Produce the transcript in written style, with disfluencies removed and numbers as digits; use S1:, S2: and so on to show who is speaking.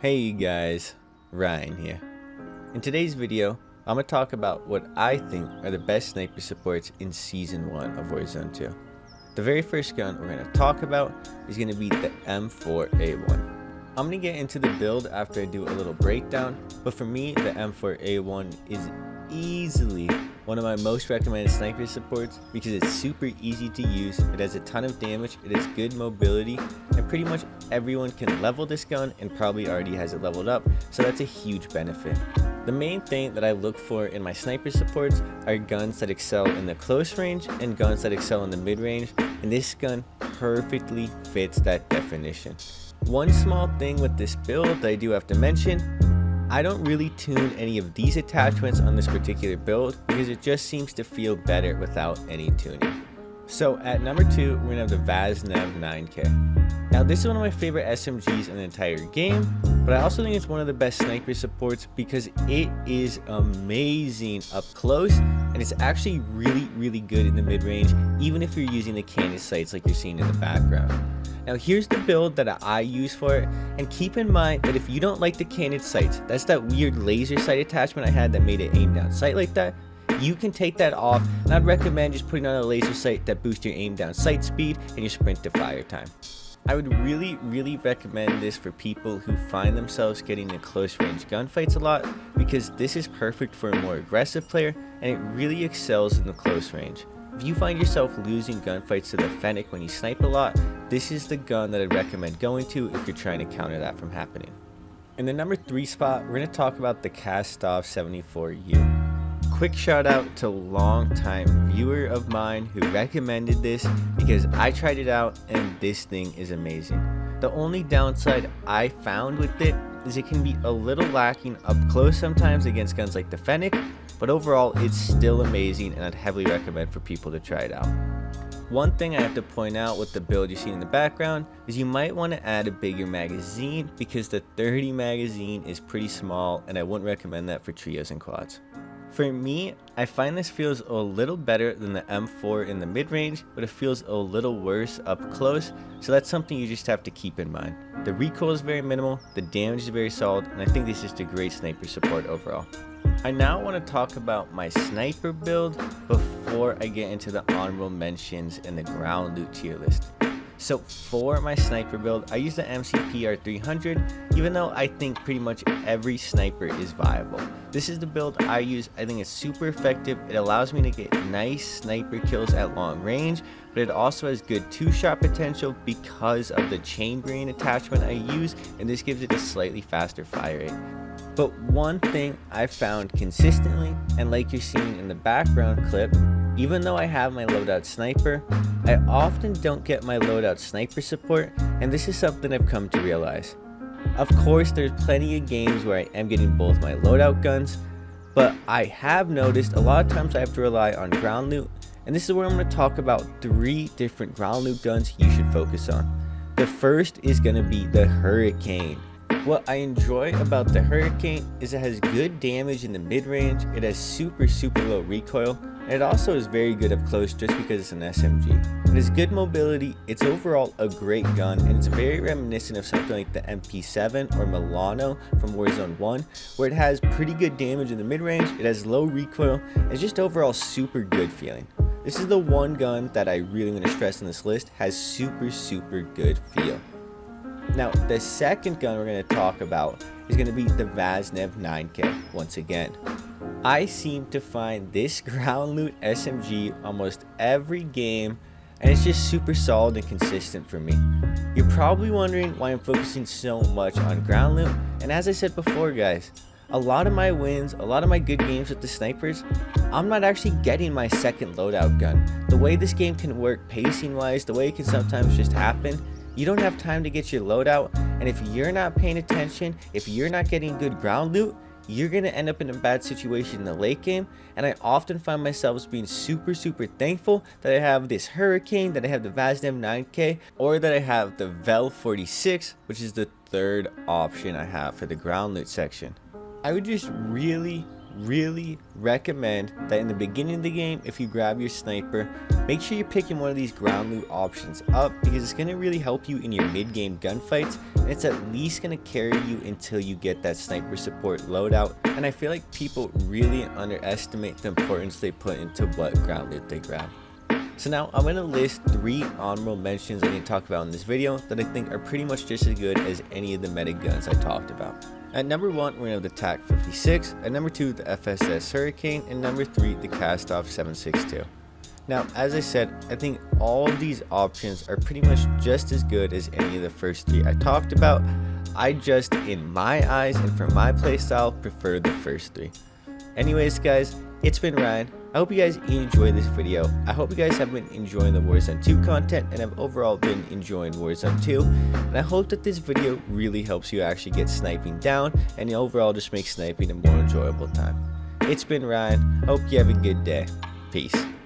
S1: Hey guys, Ryan here. In today's video, I'm going to talk about what I think are the best sniper supports in Season 1 of Warzone 2. The very first gun we're going to talk about is going to be the M4A1. I'm going to get into the build after I do a little breakdown, but for me, the M4A1 is easily one of my most recommended sniper supports because it's super easy to use, it has a ton of damage, it has good mobility, and pretty much everyone can level this gun and probably already has it leveled up, so that's a huge benefit. The main thing that I look for in my sniper supports are guns that excel in the close range and guns that excel in the mid range, and this gun perfectly fits that definition. One small thing with this build that I do have to mention, I don't really tune any of these attachments on this particular build because it just seems to feel better without any tuning. So at number 2, we're going to have the Warzone 9K. Now this is one of my favorite SMGs in the entire game, but I also think it's one of the best sniper supports because it is amazing up close and it's actually really good in the mid range, even if you're using the cannon sights like you're seeing in the background. Now here's the build that I use for it, and keep in mind that if you don't like the cannon sights, that's that weird laser sight attachment I had that made it aim down sight like that, you can take that off, and I'd recommend just putting on a laser sight that boosts your aim down sight speed and your sprint to fire time. I would really recommend this for people who find themselves getting in close range gunfights a lot because this is perfect for a more aggressive player and it really excels in the close range. If you find yourself losing gunfights to the Fennec when you snipe a lot, this is the gun that I'd recommend going to if you're trying to counter that from happening. In the number 3 spot, we're going to talk about the Kastov 74U. Quick shout out to long-time viewer of mine who recommended this because I tried it out and this thing is amazing. The only downside I found with it is it can be a little lacking up close sometimes against guns like the Fennec, but overall it's still amazing and I'd heavily recommend for people to try it out. One thing I have to point out with the build you see in the background is you might want to add a bigger magazine because the 30 magazine is pretty small and I wouldn't recommend that for trios and quads. For me, I find this feels a little better than the M4 in the mid-range, but it feels a little worse up close, so that's something you just have to keep in mind. The recoil is very minimal, the damage is very solid, and I think this is just a great sniper support overall. I now want to talk about my sniper build before I get into the honorable mentions and the Groundloot tier list. So for my sniper build, I use the MCPR300, even though I think pretty much every sniper is viable. This is the build I use. I think it's super effective. It allows me to get nice sniper kills at long range, but it also has good 2-shot potential because of the chain grain attachment I use, and this gives it a slightly faster fire rate. But one thing I found consistently, and like you're seeing in the background clip, even though I have my loadout sniper, I often don't get my loadout sniper support, and this is something I've come to realize. Of course, there's plenty of games where I am getting both my loadout guns, but I have noticed a lot of times I have to rely on Groundloot, and this is where I'm going to talk about 3 different Groundloot guns you should focus on. The first is going to be the Hurricane. What I enjoy about the Hurricane is it has good damage in the mid-range, it has super low recoil, and it also is very good up close just because it's an SMG. It has good mobility, it's overall a great gun, and it's very reminiscent of something like the MP7 or Milano from Warzone 1, where it has pretty good damage in the mid-range, it has low recoil, and it's just overall super good feeling. This is the one gun that I really want to stress in this list, has super good feel. Now, the second gun we're going to talk about is going to be the Warzone 9K once again. I seem to find this Groundloot SMG almost every game, and it's just super solid and consistent for me. You're probably wondering why I'm focusing so much on Groundloot, and as I said before guys, a lot of my wins, a lot of my good games with the snipers, I'm not actually getting my second loadout gun. The way this game can work pacing wise, the way it can sometimes just happen, you don't have time to get your loadout, and if you're not paying attention, if you're not getting good ground loot, you're going to end up in a bad situation in the late game. And I often find myself being super thankful that I have this Hurricane, that I have the Warzone 9K, or that I have the Vel 46, which is the third option I have for the ground loot section. I would just really really recommend that in the beginning of the game, if you grab your sniper, make sure you're picking one of these ground loot options up, because it's going to really help you in your mid-game gunfights, and it's at least going to carry you until you get that sniper support loadout. And I feel like people really underestimate the importance they put into what ground loot they grab. So now I'm going to list 3 honorable mentions I need to talk about in this video that I think are pretty much just as good as any of the meta guns I talked about. At number 1, we're going to have the TAC 56, at number 2, the FSS Hurricane, and number 3, the Kastov 762. Now, as I said, I think all of these options are pretty much just as good as any of the first 3 I talked about. I just, in my eyes and for my playstyle, prefer the first 3. Anyways guys, it's been Ryan. I hope you guys enjoyed this video. I hope you guys have been enjoying the Warzone 2 content and have overall been enjoying Warzone 2. And I hope that this video really helps you actually get sniping down and overall just make sniping a more enjoyable time. It's been Ryan. I hope you have a good day. Peace.